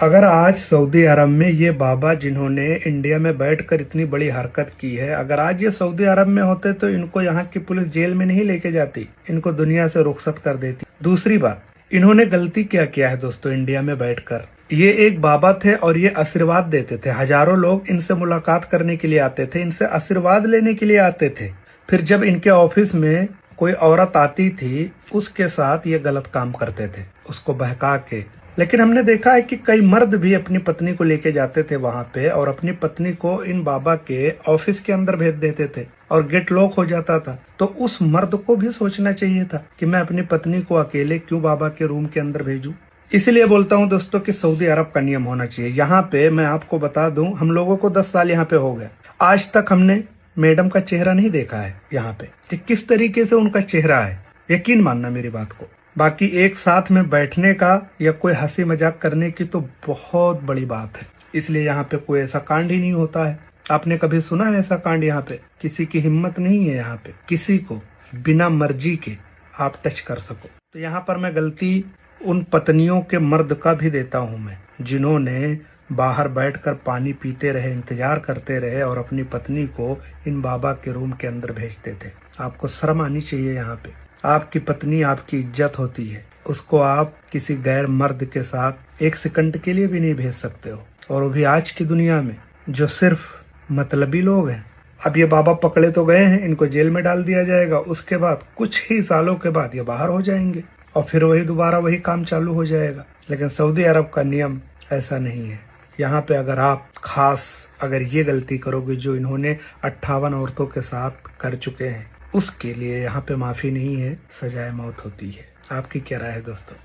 अगर आज सऊदी अरब में ये बाबा जिन्होंने इंडिया में बैठकर इतनी बड़ी हरकत की है, अगर आज ये सऊदी अरब में होते तो इनको यहाँ की पुलिस जेल में नहीं लेके जाती, इनको दुनिया से रुखसत कर देती। दूसरी बात, इन्होंने गलती क्या किया है दोस्तों इंडिया में बैठकर। ये एक बाबा थे और ये आशीर्वाद देते थे। हजारों लोग इनसे मुलाकात करने के लिए आते थे, इनसे आशीर्वाद लेने के लिए आते थे। फिर जब इनके ऑफिस में कोई औरत आती थी, उसके साथ ये गलत काम करते थे, उसको बहका के। लेकिन हमने देखा है कि कई मर्द भी अपनी पत्नी को लेके जाते थे वहां पे और अपनी पत्नी को इन बाबा के ऑफिस के अंदर भेज देते थे और गेट लॉक हो जाता था। तो उस मर्द को भी सोचना चाहिए था कि मैं अपनी पत्नी को अकेले क्यों बाबा के रूम के अंदर भेजूं। इसीलिए बोलता हूं दोस्तों कि सऊदी अरब का नियम होना चाहिए। यहाँ पे मैं आपको बता दूं, हम लोगों को 10 साल यहाँ पे हो गए, आज तक हमने मैडम का चेहरा नहीं देखा है यहाँ पे कि किस तरीके से उनका चेहरा है। यकीन मानना मेरी बात को। बाकी एक साथ में बैठने का या कोई हंसी मजाक करने की तो बहुत बड़ी बात है, इसलिए यहाँ पे कोई ऐसा कांड ही नहीं होता है। आपने कभी सुना है ऐसा कांड? यहाँ पे किसी की हिम्मत नहीं है यहाँ पे किसी को बिना मर्जी के आप टच कर सको। तो यहाँ पर मैं गलती उन पत्नियों के मर्द का भी देता हूँ मैं, जिन्होंने बाहर बैठकर पानी पीते रहे, इंतजार करते रहे और अपनी पत्नी को इन बाबा के रूम के अंदर भेजते थे। आपको शर्म आनी चाहिए। यहाँ पे आपकी पत्नी आपकी इज्जत होती है, उसको आप किसी गैर मर्द के साथ 1 सेकंड के लिए भी नहीं भेज सकते हो, और वो भी आज की दुनिया में जो सिर्फ मतलबी लोग हैं। अब ये बाबा पकड़े तो गए हैं, इनको जेल में डाल दिया जाएगा, उसके बाद कुछ ही सालों के बाद ये बाहर हो जाएंगे और फिर वही दोबारा वही काम चालू हो जाएगा। लेकिन सऊदी अरब का नियम ऐसा नहीं है। यहाँ पे अगर ये गलती करोगे जो इन्होंने 58 औरतों के साथ कर चुके हैं, उसके लिए यहाँ पे माफी नहीं है, सजाए मौत होती है। आपकी क्या राय है दोस्तों?